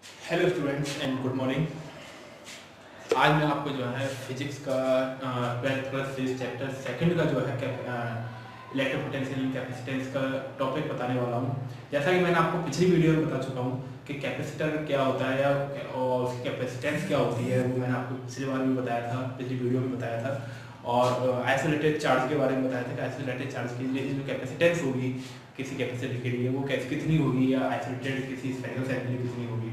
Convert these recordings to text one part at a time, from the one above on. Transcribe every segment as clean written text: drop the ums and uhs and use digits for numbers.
Hello students and good morning. आज मैं आपको जो है फिजिक्स का 12th class physics chapter second का जो है इलेक्ट्रिक पोटेंशियल एंड कैपेसिटेंस का टॉपिक बताने वाला हूँ। जैसा कि मैंने आपको पिछली वीडियो में बता चुका हूँ कि कैपेसिटर क्या होता है और उसकी कैपेसिटेंस क्या होती है, वो मैंने आपको पिछली बार भी बताया था, पिछली वीडियो में बताया था। और आइसोलेटेड चार्ज के बारे में बताया था कि आइसोलेटेड चार्ज के लिए जो कैपेसिटेंस होगी किसी कैपेसिटर के लिए वो कितनी होगी, या आइसोलेटेड किसी स्फेरिकल सेल के लिए कितनी होगी।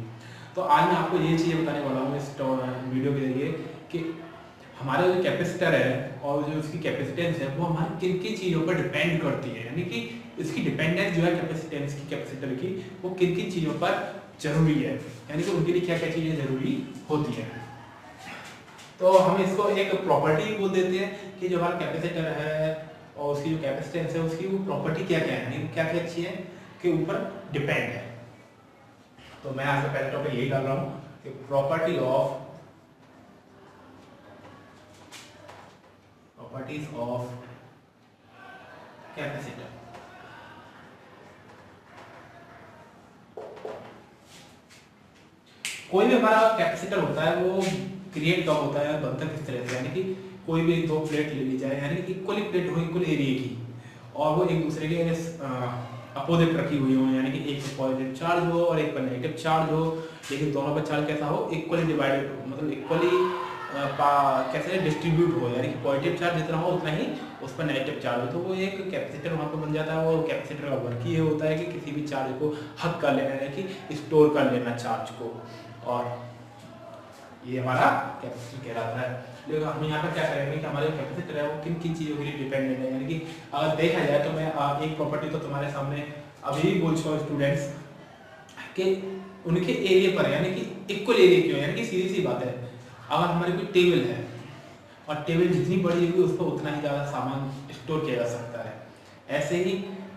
तो आज मैं आपको ये चीज़ें बताने वाला हूँ इस वीडियो के जरिए कि हमारा जो कैपेसिटर है और जो उसकी कैपेसिटेंस है वो हमारी किन किन चीज़ों पर डिपेंड करती है, यानी कि इसकी डिपेंडेंस जो है कैपेसिटेंस की, कैपेसिटर की, वो किन किन चीज़ों पर जरूरी है, यानी कि उनके लिए क्या क्या चीज़ें जरूरी होती है। तो हम इसको एक प्रॉपर्टी बोल देते हैं कि जो हमारा कैपेसिटर है और उसकी जो कैपेसिटेंस है उसकी वो प्रॉपर्टी क्या क्या है, यानी क्या क्या चीज़ें के ऊपर डिपेंड है। तो मैं आज का पहले टॉपिक यही डाल रहा हूँ कि प्रॉपर्टीज ऑफ कैपेसिटर। कोई भी हमारा कैपेसिटर होता है वो क्रिएट कब होता है, बनता किस तरह से, यानी कि कोई भी दो प्लेट ले ली जाए, यानी कि इक्वली प्लेट हो, इक्वल एरिया की, और वो एक दूसरे के अपोजिट रखी हुई हो, यानी कि एक पर पॉजिटिव चार्ज हो और एक पर नेगेटिव चार्ज हो, लेकिन दोनों पर चार्ज कैसा हो, इक्वली डिवाइडेड हो, मतलब इक्वली कैसे डिस्ट्रीब्यूट हो, यानी कि पॉजिटिव चार्ज जितना हो उतना ही उस पर नेगेटिव चार्ज हो, तो वो एक कैपेसिटर वहाँ पर बन जाता है। वो कैपेसिटर का वर्क ये होता है कि किसी भी चार्ज को हक कर लेना, यानी कि स्टोर कर लेना चार्ज को, और ये हमारा कैपेसिटर कहलाता है। लेकिन हम यहाँ पर क्या करेंगे कि हमारे कैपेसिटर है वो किन किन चीज़ों के लिए डिपेंडेंट है, यानी कि अगर देखा जाए तो मैं एक प्रॉपर्टी तो तुम्हारे सामने अभी भी बोल चुका हूँ स्टूडेंट्स कि उनके एरिया पर, यानी कि इक्वल एरिया क्यों, यानी कि सीधी सी बात है, अगर हमारी कोई टेबल है और टेबल जितनी बड़ी होगी उस पर उतना ही ज़्यादा सामान स्टोर किया जा सकता है, ऐसे ही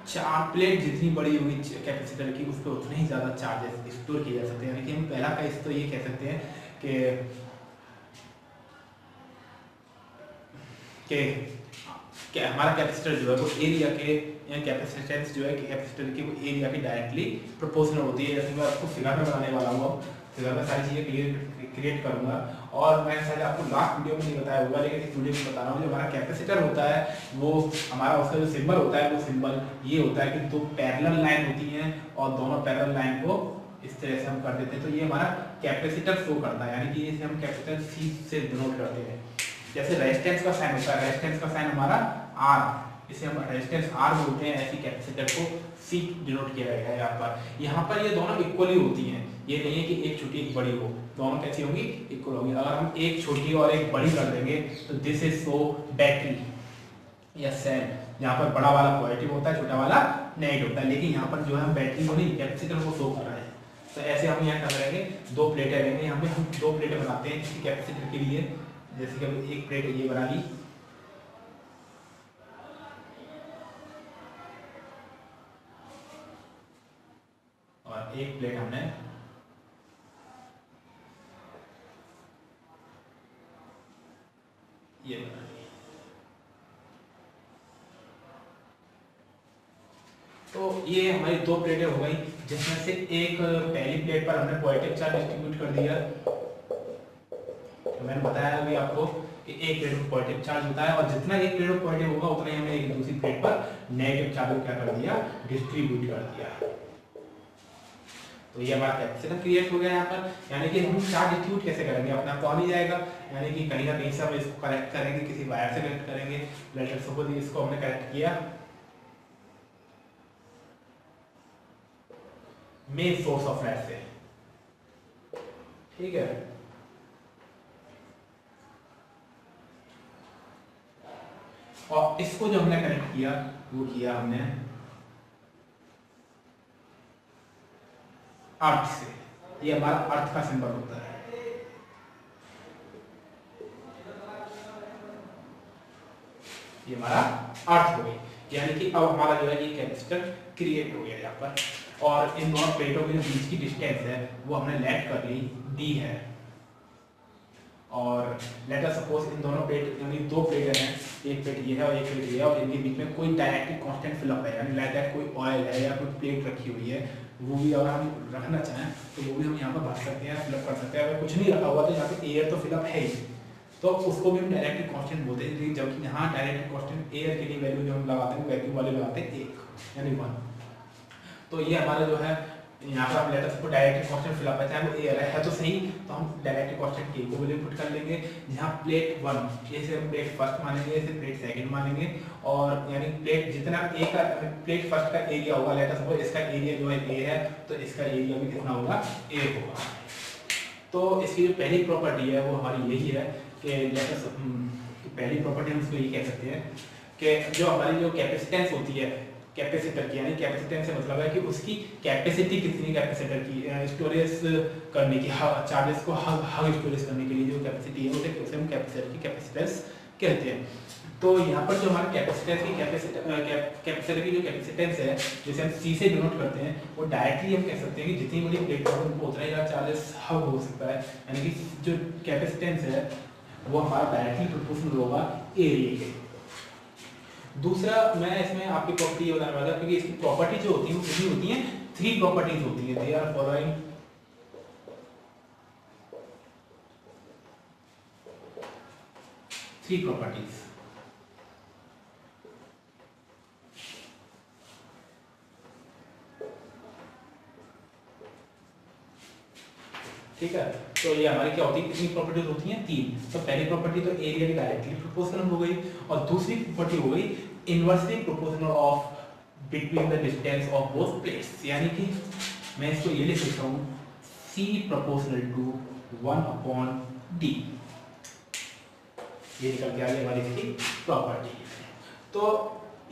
चार प्लेट जितनी बड़ी होगी कैपेसिटर की उस पर उतने ही ज़्यादा चार्जेस स्टोर किए जा सकते हैं। यानी कि हम पहला केस तो ये कह सकते हैं कि हमारा कैपेसिटर जो है वो एरिया के, या कैपेसिटेंस जो है कैपेसिटर की वो एरिया की डायरेक्टली प्रोपोर्शनल होती है। जैसे मैं आपको फिगर में बनाने वाला हूँ, फिगर में सारी चीज़ें क्रिएट करूँगा, और मैं शायद आपको लास्ट वीडियो में नहीं बताया होगा लेकिन इस वीडियो में बता रहा हूँ। जो हमारा कैपेसिटर होता है वो हमारा उसका जो सिंबल होता है वो सिंबल ये होता है कि दो पैरेलल लाइन होती हैं और दोनों पैरेलल लाइन को इस तरह से हम कर देते हैं, तो ये हमारा कैपेसिटर शो करता है, यानी कि इसे हम कैपिटल सी से डिनोट करते हैं। जैसे रेजिस्टेंस का साइन होता है, रेजिस्टेंस का साइन हमारा आर, इसे हम रेजिस्टेंस आर बोलते हैं, ऐसी कैपेसिटर को सी डिनोट किया गया है यहाँ पर। यहाँ पर ये दोनों इक्वली होती हैं, ये नहीं है कि एक छोटी एक बड़ी हो, दोनों कैसी होंगी, इक्वल होंगी। अगर हम एक छोटी और एक बड़ी कर देंगे तो दिस इज सो बैटरी या सेल, यहाँ पर बड़ा वाला पॉजिटिव होता है, छोटा वाला नेगेटिव होता है, लेकिन यहाँ पर जो है हम बैटरी को नहीं कैपेसिटर को शो कर रहे हैं। तो ऐसे हम यहाँ क्या करेंगे, दो प्लेटें लेंगे, यहाँ पे हम दो प्लेटें बनाते हैं किसी कैपेसिटर के लिए। जैसे कि अब एक प्लेट ये बना ली, और एक प्लेट हमने ये बना ली। तो ये हमारी दो प्लेटें हो गई, जिसमें से एक पहली प्लेट पर हमने पॉजिटिव चार्ज डिस्ट्रीब्यूट कर दिया। तो मैंने बताया अभी आपको कि एक प्लेट में पॉजिटिव चार्ज होता है, और जितना एक प्लेट में पॉजिटिव होगा उतना ही हमने एक दूसरी प्लेट पर नेगेटिव चार्ज क्या कर दिया, डिस्ट्रीब्यूट कर दिया। तो ये हमारा कैपेसिटर क्रिएट हो गया यहाँ पर। यानी कि हम चार्ज डिस्ट्रीब्यूट कैसे करेंगे, अपना तो आ नहीं जाएगा, यानी कि कहीं ना कहीं से हम इसको कनेक्ट करेंगे, किसी वायर से कनेक्ट करेंगे। लेटर सपोज इसको हमने कनेक्ट किया मेन सोर्स ऑफ लाइट से, ठीक है। और इसको जो हमने कनेक्ट किया वो किया हमने अर्थ से, ये हमारा अर्थ का सिंबल होता है। ये हमारा अर्थ हो गई, यानी कि अब हमारा जो है ये कैपेसिटर क्रिएट हो गया यहाँ पर। और इन दोनों प्लेटों के जो बीच की डिस्टेंस है वो हमने लेट कर ली डी है, और लेट अस सपोज इन दोनों प्लेट यानी दो प्लेट हैं, एक प्लेट ये है और एक प्लेट ये है, और इनके बीच में कोई डायरेक्टली कांस्टेंट फिलअप है, यानी लाइक दैट कोई ऑयल है या कोई प्लेट रखी हुई है, वो भी अगर हम रखना चाहें तो वो भी हम यहाँ पर भर सकते हैं, फिलअप कर सकते हैं। अगर कुछ नहीं रखा हुआ तो यहाँ पे एयर तो फिलअप है ही, तो उसको भी हम डायरेक्टली कांस्टेंट बोलते हैं, लेकिन जबकि यहाँ डायरेक्टली कांस्टेंट एयर के लिए वैल्यू जो हम लगाते हैं वैक्यूम वाले लगाते हैं 1 यानी 1। तो ये हमारा जो है यहाँ पर हम let us suppose directly constant fill up है, चाहे वो एयर है तो सही, तो हम डायरेक्टली कांस्टेंट के को वैल्यू पुट कर लेंगे। जहाँ प्लेट 1 ये से हम प्लेट फर्स्ट मानेंगे, इसे प्लेट सेकंड मानेंगे, और यानी प्लेट जितना ए का प्लेट फर्स्ट का एरिया होगा, लेट अस सपोज इसका एरिया जो है ए है, तो इसका एरिया भी कितना होगा, ए होगा। तो इसकी जो पहली प्रॉपर्टी है वो हमारी यही है कि लेट अस पहली प्रॉपर्टी हम इसको ये कह सकते हैं कि जो हमारी जो कैपेसिटेंस होती है कैपेसिटर की, यानी कैपेसिटेंस से मतलब है कि उसकी कैपेसिटी कितनी, कैपेसिटर की स्टोरेज करने की, चार्जेस को हग स्टोरेज करने के लिए जो कैपेसिटी है उसे हम कैपेसिटर की कैपेसिटेंस कहते हैं। तो यहाँ पर जो हमारे कैपेसिटेंस की कैपेसिटर की जो कैपेसिटेंस है, जैसे हम सी से डिनोट करते हैं, वो डायरेक्टली हम कह सकते हैं कि जितनी बड़ी प्लेट होगी उनको उतना ही ज़्यादा चार्जेस हग हो सकता है, यानी कि जो कैपेसिटेंस है वो हमारा डायरेक्टली प्रोपोर्शनल होगा एरिया के। दूसरा मैं इसमें आपकी प्रॉपर्टी ये बताने वाला, क्योंकि इसकी प्रॉपर्टी जो होती है वो कितनी होती है, 3 प्रॉपर्टीज होती है। They are following 3 properties. ठीक है, तो ये हमारी क्या होती है, कितनी प्रॉपर्टीज होती हैं, 3। तो पहली प्रॉपर्टी तो एरिया की डायरेक्टली प्रोपोर्शनल हो गई, और दूसरी प्रॉपर्टी हो गई inversely proportional of between the distance of both plates, यानी कि मैं इसको ये लिख सकता हूँ C प्रोपोर्शनल टू 1/d। ये निकल के आ गई हमारी इसकी प्रॉपर्टी। तो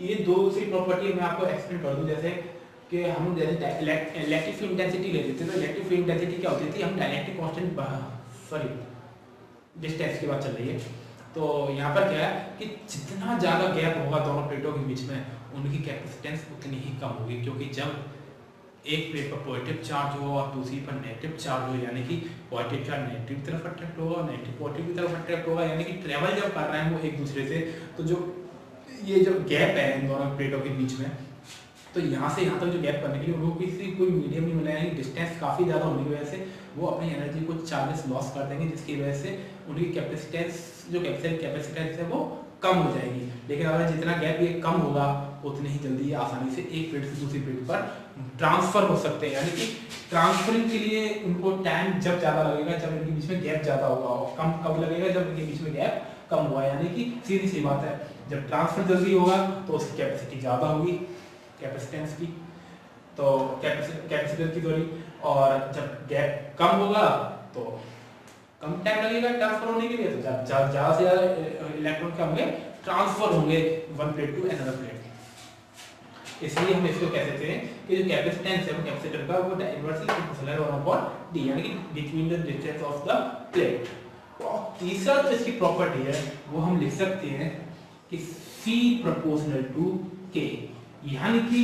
ये दूसरी प्रॉपर्टी मैं आपको एक्सप्लेन कर दूं, जैसे कि हम जैसे इलेक्ट्रिक फील्ड इंटेंसिटी ले लेते हैं, तो इलेक्ट्रिक फील्ड इंटेंसिटी क्या होती थी, हम डायरेक्टली कांस्टेंट डिस्टेंस की बात चल रही है। तो यहाँ पर क्या है कि जितना ज़्यादा गैप होगा दोनों प्लेटों के बीच में, उनकी कैपेसिटेंस उतनी ही कम होगी, क्योंकि जब एक प्लेट पर पॉजिटिव चार्ज हो और दूसरी पर नेगेटिव चार्ज हो, यानी कि पॉजिटिव चार्ज नेगेटिव की तरफ अट्रैक्ट होगा और नेगेटिव पॉजिटिव की तरफ अट्रैक्ट होगा, यानी कि ट्रेवल जब कर रहे हैं वो एक दूसरे से, तो जो ये जो गैप है इन दोनों प्लेटों के बीच में, तो यहाँ से यहाँ तक जो गैप करने के लिए उनको किसी कोई मीडियम नहीं मिला, यानी डिस्टेंस काफ़ी ज़्यादा होने की वजह से वो अपनी एनर्जी को चार्जेस लॉस कर देंगे, जिसकी वजह से उनकी कैपेसिटेंस जो कैपेसिटेंस है वो कम हो जाएगी। लेकिन अगर जितना गैप ये कम होगा उतनी ही जल्दी आसानी से एक प्लेट से दूसरी प्लेट पर ट्रांसफर हो सकते हैं, यानी कि ट्रांसफरिंग के लिए उनको टाइम जब ज़्यादा लगेगा जब इनके बीच में गैप ज़्यादा होगा, और कम कब लगेगा जब इनके बीच में गैप कम हुआ, यानी कि सीधी सी बात है, जब ट्रांसफर जल्दी होगा तो उसकी कैपेसिटी ज़्यादा होगी कैपेसिटेंस की, तो कैपेसिटर की सॉरी, और जब गैप कम होगा तो कम टाइम लगेगा ट्रांसफर होने के लिए, तो ज़्यादा से ज़्यादा इलेक्ट्रॉन क्या होंगे, ट्रांसफर होंगे one plate to another plate. इसलिए हम इसको कह सकते हैं कि जो कैपेसिटेंस है वो कैपेसिटर का वो इनवर्सली प्रोपोर्शनल है 1/d, यानी कि between the distance of the plate. और तीसरा जो इसकी प्रॉपर्टी है वो हम लिख सकते हैं कि C प्रोपोर्शनल टू K, यानी कि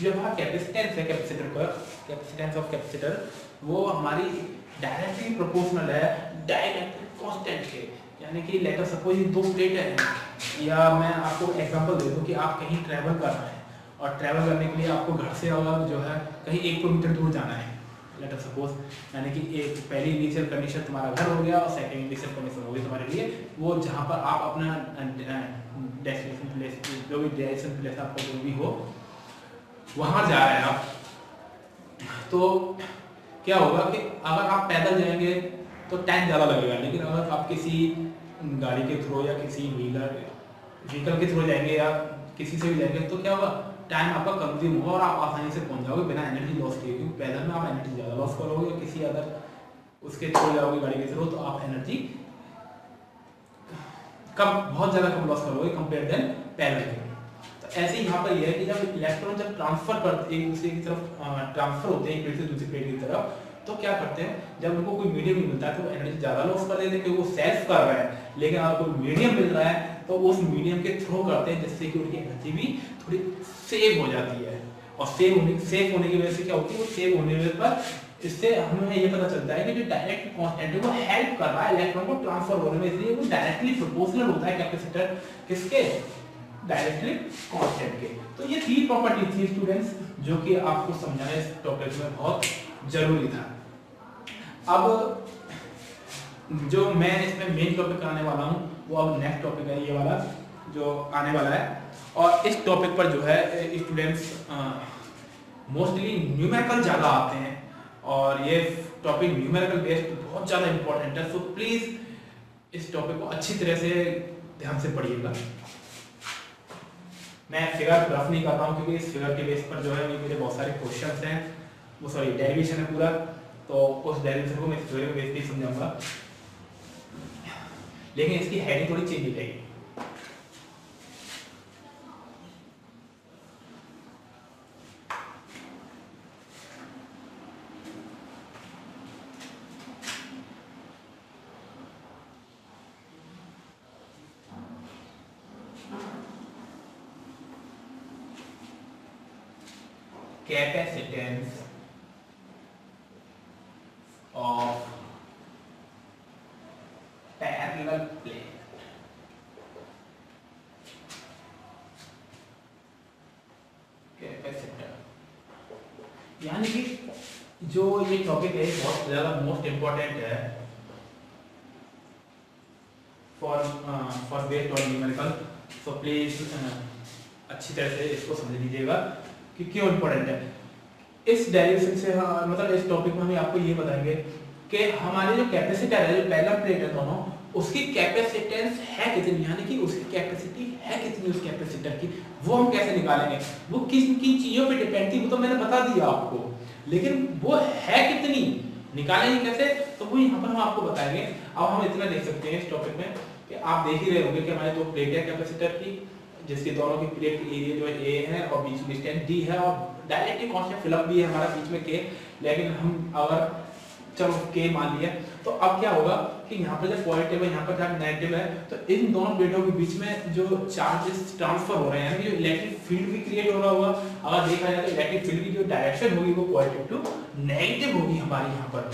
जो हमारा कैपेसिटेंस है कैपेसिटर का, कैपेसिटेंस ऑफ कैपेसिटर वो हमारी डायरेक्टली प्रोपोर्शनल है डाइलेक्ट्रिक कांस्टेंट के, यानी कि लेट अस सपोज ये दो प्लेट है, या मैं आपको एग्जांपल दे दूं कि आप कहीं ट्रैवल कर रहे हैं और ट्रैवल करने के लिए आपको घर से अगर जो है कहीं 1 किलोमीटर दूर जाना है, लेट अस सपोज, यानी कि एक पहली इनिशियल कंडीशन तुम्हारा घर हो गया और सेकंड इनिशियल कंडीशन हो गई तुम्हारे लिए वो जहाँ पर आप अपना डेस्टिनेशन प्लेस जो भी डेस्टिनेशन प्लेस आपका जो भी हो वहाँ जा रहे हैं आप, तो क्या होगा कि अगर आप पैदल जाएंगे तो टाइम ज़्यादा लगेगा, लेकिन अगर आप किसी गाड़ी के थ्रू या किसी व्हीकल के थ्रू जाएंगे या किसी से भी जाएंगे तो क्या होगा, टाइम आपका कंज्यूम होगा और आप आसानी से पहुंच जाओगे बिना एनर्जी लॉस किए, क्योंकि पैदल में आप एनर्जी ज़्यादा लॉस करोगे, किसी अदर उसके थ्रू जाओगे गाड़ी के थ्रू तो आप एनर्जी बहुत ज़्यादा कम लॉस करोगे कंपेयर देन पैदल के। तो ऐसे ही यहाँ पर यह है कि जब इलेक्ट्रॉन जब ट्रांसफर करते एक दूसरे की तरफ ट्रांसफर होते हैं एक प्लेट से दूसरी प्लेट की तरफ, तो क्या करते हैं जब उनको कोई मीडियम नहीं मिलता है तो एनर्जी ज़्यादा लॉस कर देते हैं क्योंकि वो सेल्फ कर रहा है, लेकिन अगर कोई मीडियम मिल रहा है तो उस मीडियम के थ्रू करते हैं जिससे कि उनकी एनर्जी भी थोड़ी सेव हो जाती है, और सेव होने की वजह से क्या होती है, वो सेव होने पर इससे हमें ये पता चलता है कि जो डायरेक्ट कांस्टेंट है वो हेल्प कर रहा है इलेक्ट्रॉन को ट्रांसफर होने में, इसलिए वो डायरेक्टली प्रोपोर्शनल होता है कैपेसिटर किसके, डायरेक्टली कांस्टेंट के। तो ये 3 प्रॉपर्टी थी स्टूडेंट्स जो कि आपको समझाना इस टॉपिक में बहुत जरूरी था। अब जो मैं इसमें मेन टॉपिक आने वाला हूँ वो अब नेक्स्ट टॉपिक है ये वाला जो आने वाला है, और इस टॉपिक पर जो है स्टूडेंट्स मोस्टली न्यूमेरिकल ज़्यादा आते हैं और ये टॉपिक न्यूमेरिकल बेस्ड बहुत ज़्यादा इंपॉर्टेंट है। सो प्लीज़ इस टॉपिक को अच्छी तरह से ध्यान से पढ़िएगा। मैं फिगर रफ नहीं कर रहा हूँ क्योंकि इस फिगर के बेस पर जो है मेरे बहुत सारे क्वेश्चंस हैं, वो सॉरी डेरिवेशन है पूरा, तो उस डेरिवेशन को मैं इस फिगर के बेस पे समझाऊंगा, लेकिन इसकी हेडिंग थोड़ी चेंज हो जाएगी। Capacitance of parallel plate। Capacitor यानी कि जो ये टॉपिक है बहुत ज्यादा मोस्ट इंपॉर्टेंट है for based on numerical. So please अच्छी तरह से इसको समझ लीजिएगा कि क्यों इंपॉर्टेंट है। इस डेरिवेशन से मतलब इस टॉपिक में हम आपको ये बताएंगे कि हमारे जो कैपेसिटर है, जो पैरेलल प्लेट है दोनों, उसकी कैपेसिटेंस है कितनी, यानी कि उसकी कैपेसिटी है कितनी उस कैपेसिटर की, वो हम कैसे निकालेंगे। वो किन किन चीजों पे डिपेंड थी वो तो मैंने बता दिया आपको, लेकिन वो है कितनी निकालेंगे कैसे, तो वो यहाँ पर हम आपको बताएंगे। अब हम इतना देख सकते हैं इस टॉपिक में कि आप देख ही रहे होंगे कि हमारे 2 प्लेट है कैपेसिटर की, जिसके दोनों की प्लेट एरिया जो है ए है और बीच में डिस्टेंस डी है और डायरेक्टली कांस्टेंट फिलअप भी है हमारा बीच में के, लेकिन हम अगर चलो के मान लिया तो अब क्या होगा कि यहाँ पर जब पॉजिटिव है यहाँ पर जब नेगेटिव है तो इन दोनों प्लेटों के बीच में जो चार्जेस ट्रांसफर हो रहे हैं, जो इलेक्ट्रिक फील्ड भी क्रिएट हो रहा होगा, अगर देखा जाए तो इलेक्ट्रिक फील्ड की जो डायरेक्शन होगी वो पॉजिटिव टू नेगेटिव होगी हमारी यहाँ पर।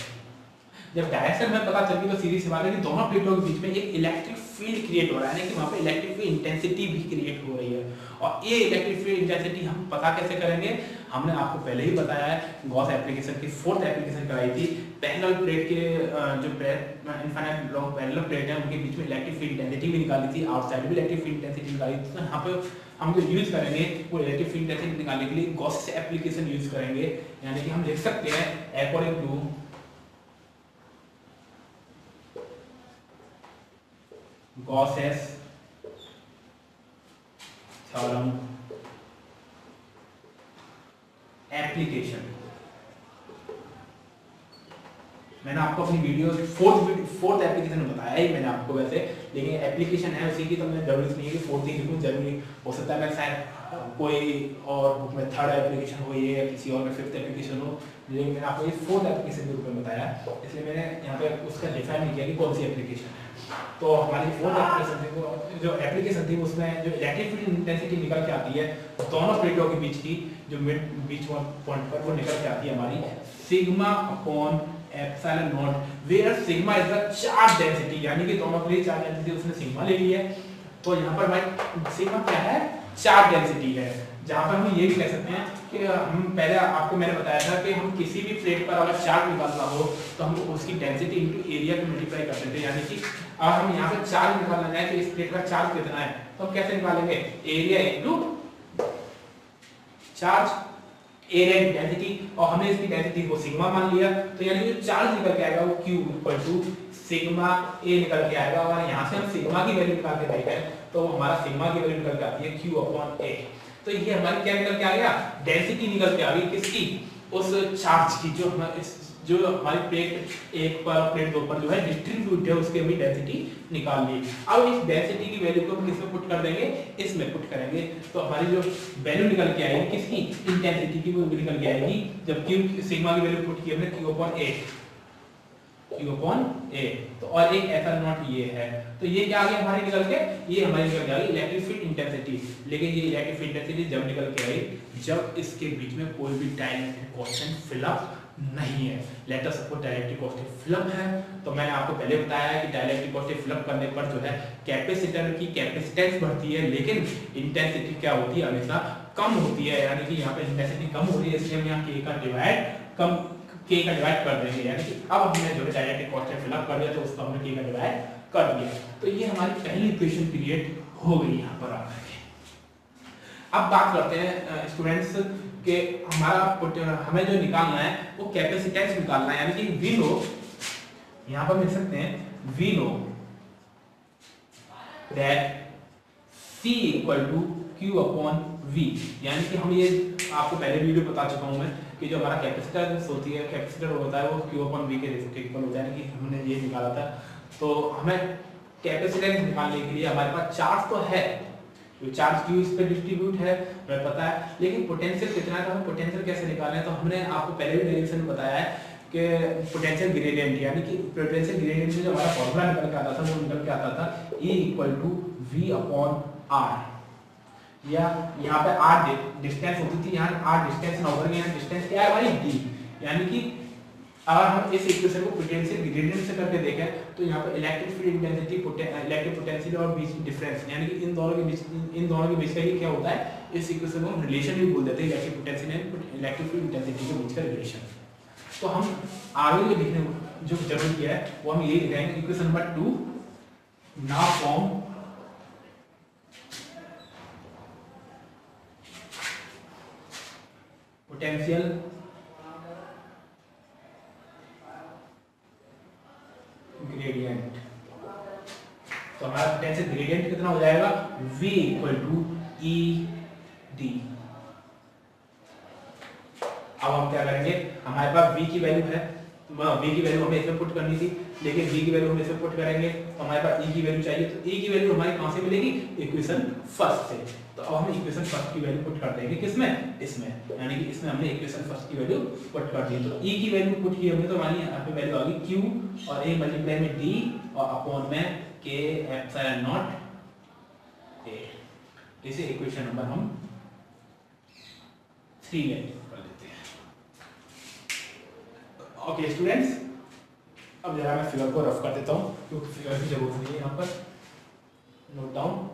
जब डायरेक्शन में पता चल गई तो सीधी सी बात है कि दोनों प्लेटों के बीच में एक इलेक्ट्रिक फील्ड क्रिएट हो रहा है, यानी कि वहाँ पे इलेक्ट्रिक फील्ड इंटेंसिटी भी क्रिएट हो रही है। और ये इलेक्ट्रिक फील्ड इंटेंसिटी हम पता कैसे करेंगे, हमने आपको पहले ही बताया है, गॉस एप्लीकेशन की 4th एप्लीकेशन कराई थी। पैरेलल प्लेट के जो इनफाइनाइट लॉन्ग पैरेलल प्लेट है उनके बीच में इलेक्ट्रिक फील्ड इंटेंसिटी भी निकाली थी, आउटसाइड भी इलेक्ट्रिक फील्ड इंटेंसिटी निकाली थी। तो यहाँ पे हम जो यूज करेंगे वो इलेक्ट्रिक फील्ड इंटेंसिटी निकालने के लिए गॉस एप्लीकेशन यूज करेंगे, यानी कि हम लिख सकते हैं according to Gauss's theorem application. मैंने आपको अपनी वीडियो 4th एप्लीकेशन में बताया ही मैंने आपको वैसे, लेकिन एप्लीकेशन है उसी की, तो मैं जरूरी नहीं है कि 4th ही लिखूं, जरूरी हो सकता है मैं शायद कोई और बुक में 3rd एप्लीकेशन हो ये या किसी और में 5th एप्लीकेशन हो, लेकिन मैंने आपको ये 4th एप्लीकेशन के रूप में बताया, इसलिए मैंने यहाँ पे उसका डिफाइन नहीं किया कि कौन सी एप्लीकेशन है। तो हमारी 4th एप्लीकेशन थी, जो एप्लीकेशन थी उसमें जो इलेक्ट्रिक फील्ड इंटेंसिटी निकल के आती है दोनों प्लेटों के बीच की, जो मिड बीच पॉइंट पर वो निकल के आती है हमारी sigma upon epsilon naught, where sigma is the charge density, यानी कि दोनों के लिए चार्ज डेंसिटी उसने सिग्मा ले ली है। तो यहाँ पर भाई सिग्मा क्या है, चार्ज डेंसिटी है। जहाँ पर हम ये भी कह सकते हैं कि हम पहले आपको मैंने बताया था कि हम किसी भी प्लेट पर अगर चार्ज निकालना हो तो हम उसकी डेंसिटी इनटू एरिया को मल्टीप्लाई करते थे, यानी कि अगर हम यहाँ पर चार्ज निकालना चाहें तो इस प्लेट का चार्ज कितना है तो हम कैसे निकालेंगे, एरिया इनटू चार्ज, एरिया की डेंसिटी, और हमने इसकी डेंसिटी को सिग्मा मान लिया, तो यानी जो चार्ज निकल के आएगा वो Q इक्वल टू सिग्मा ए निकल के आएगा। और यहाँ से हम सिग्मा की वैल्यू निकाल के देखें तो हमारा सिग्मा की वैल्यू निकल के आती है Q अपॉन ए। तो ये हमारी क्या निकल के आ गया, डेंसिटी निकल के आ गई किसकी, उस चार्ज की, जो हमारी प्लेट 1 पर प्लेट 2 पर जो है डिस्ट्रीब्यूट है उसकी भी डेंसिटी निकाल ली। अब इस डेंसिटी की वैल्यू को हम किसमें पुट कर देंगे, इसमें पुट करेंगे, तो हमारी जो वैल्यू निकल के आएगी किसकी, इंटेंसिटी की, वो निकल के आएगी जब Q सिग्मा की वैल्यू पुट की हमने Q upon A. Q upon A। तो और एक एफएल नॉट ये है, तो ये क्या आ गया हमारी निकल के, ये हमारी निकल के आ गई इलेक्ट्रिक फील्ड इंटेंसिटी। लेकिन ये इलेक्ट्रिक फील्ड इंटेंसिटी जब निकल के आई जब इसके बीच में कोई भी डाइलेक्ट्रिक कांस्टेंट फिलअप नहीं है। Let us suppose dielectric constant fill up है, तो मैंने आपको पहले बताया है कि डाइलेक्ट्रिक कांस्टेंट फिलअप करने पर जो है कैपेसिटर की कैपेसिटेंस बढ़ती है, लेकिन इंटेंसिटी क्या होती है, हमेशा कम होती है। यानी कि यहाँ पे इंटेंसिटी कम हो रही है, इसलिए हम यहाँ K का डिवाइड कर देंगे। यानी कि अब हमने जो है डाइलेक्ट्रिक कांस्टेंट फिलअप कर दिया, तो उसको हमने K का डिवाइड कर दिया। तो ये हमारी पहली इक्वेशन क्रिएट हो गई यहाँ पर आकर के। अब बात करते हैं स्टूडेंट्स के हमें जो निकालना है वो कैपेसिटेंस निकालना है। यानी कि वी नो, यहाँ पर मिल सकते हैं we know that C equal to Q upon V। यानी कि हम ये आपको पहले वीडियो बता चुका हूँ मैं कि जो हमारा कैपेसिटेंस होती है, कैपेसिटर होता है वो Q अपॉन V के इक्वल होता है। यानी कि हमने ये निकाला था। तो हमें कैपेसिटेंस निकालने के लिए हमारे पास चार्ज तो है, जो चार्ज Q इस पे डिस्ट्रीब्यूट है हमें पता है, लेकिन पोटेंशियल कितना है, तो हम पोटेंशियल कैसे निकालें। तो हमने आपको पहले भी डेरिवेशन में बताया है कि पोटेंशियल ग्रेडियंट, यानी कि पोटेंशियल ग्रेडियंट में जो हमारा फॉर्मूला निकल के आता था वो निकल के आता था E equal to V upon R। या यहाँ पे R डिस्टेंस होती थी, यहाँ R डिस्टेंस ना होकर यहाँ डिस्टेंस क्या है भाई D। यानी कि अगर हम इस इक्वेशन को पोटेंशियल ग्रेडियंट से करके देखें तो यहाँ पे electric field intensity, electric potential और बीच डिफरेंस, यानी कि इन दोनों के बीच का ये क्या होता है, इस इक्वेशन को हम रिलेशन भी बोल देते हैं, electric potential and electric field intensity के बीच का रिलेशन। तो हम आगे जो लिखने जो जरूरत है वो हम ये लिखेंगे equation number 2 now from potential gradient. तो हमारा पोटेंशियल ग्रेडियंट कितना हो जाएगा, V equal to E D। अब हम क्या करेंगे, हमारे पास V की वैल्यू है, V की वैल्यू हमें इसमें पुट करनी थी, लेकिन V की वैल्यू हम इसमें पुट करेंगे तो हमारे पास E की वैल्यू चाहिए। तो E की वैल्यू हमारी कहां से मिलेगी, इक्वेशन फर्स्ट से। तो अब हम इक्वेशन फर्स्ट की वैल्यू पुट कर देंगे किसमें, इसमें, यानी कि इसमें हमने इक्वेशन फर्स्ट की वैल्यू पुट कर दी। तो E की वैल्यू पुट की हमने, तो हमारी यहाँ पे वैल्यू आ गई Q और A मल्टीप्लाई में D और अपॉन में K एप्सिलॉन नॉट A। इसे इक्वेशन नंबर हम 3 ले कर लेते हैं। ओके स्टूडेंट्स, अब जरा मैं फिगर को रफ कर देता हूँ क्योंकि फिगर की जरूरत नहीं है यहाँ पर, नोट डाउन।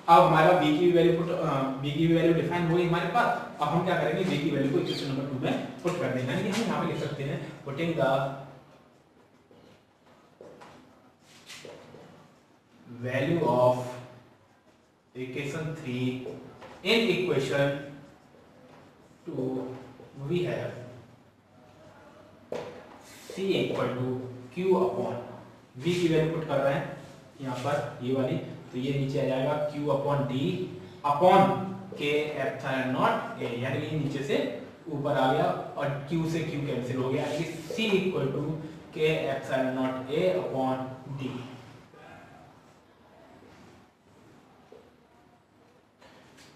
अब हमारा V की वैल्यू डिफाइन हो गई हमारे पास। अब हम क्या करेंगे, V की वैल्यू को इक्वेशन नंबर 2 में पुट कर देंगे। यानी कि हम यहाँ पे लिख सकते हैं putting the value of equation 3 in equation 2 we have C equal to Q upon V की वैल्यू पुट कर रहे हैं यहाँ पर ये वाली, तो ये नीचे आ जाएगा Q upon D upon K epsilon naught A। यानी कि नीचे से ऊपर आ गया और Q से Q कैंसिल हो गया, यानी कि C equal to K epsilon naught A upon D।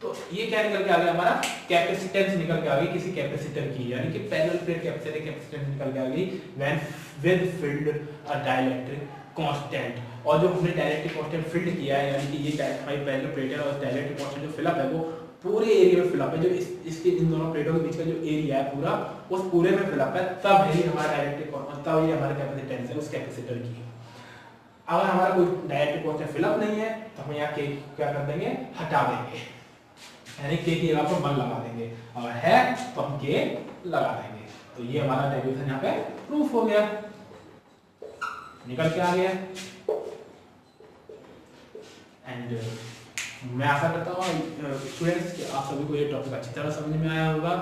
तो ये क्या निकल के आ गया, हमारा कैपेसिटेंस निकल के आ गई किसी कैपेसिटर की, यानी कि पैरेलल प्लेट कैपेसिटर की कैपेसिटेंस निकल के आ गई when with field a dielectric constant. और जो हमने डाइलेक्ट्रिक कांस्टेंट फील्ड किया है, यानी कि ये हमारी पैरेलल प्लेट है और डाइलेक्ट्रिक कांस्टेंट जो फिलअप है वो पूरे एरिया में फिलअप है, जो इसके इन दोनों प्लेटों के बीच का जो एरिया है पूरा, उस पूरे में फिलअप है, तब है हमारा डाइलेक्ट्रिक कांस्टेंट, तब ये हमारा कैपेसिटेंस है उस कैपेसिटर की। अगर हमारा कोई डाइलेक्ट्रिक कांस्टेंट फिलअप नहीं है तो हम यहाँ क्या कर देंगे, हटा देंगे, यानी K की जगह पर 1 लगा देंगे, और है तो हम K लगा देंगे। तो ये हमारा डेरिवेशन यहाँ पे प्रूफ हो गया, निकल के आ गया। एंड मैं आशा करता हूँ स्टूडेंट्स कि आप सभी को ये टॉपिक अच्छी तरह समझ में आया होगा।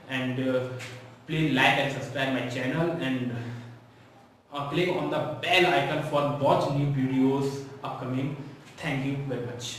And please like and subscribe my channel and click on the bell icon for watch new videos upcoming. Thank you very much.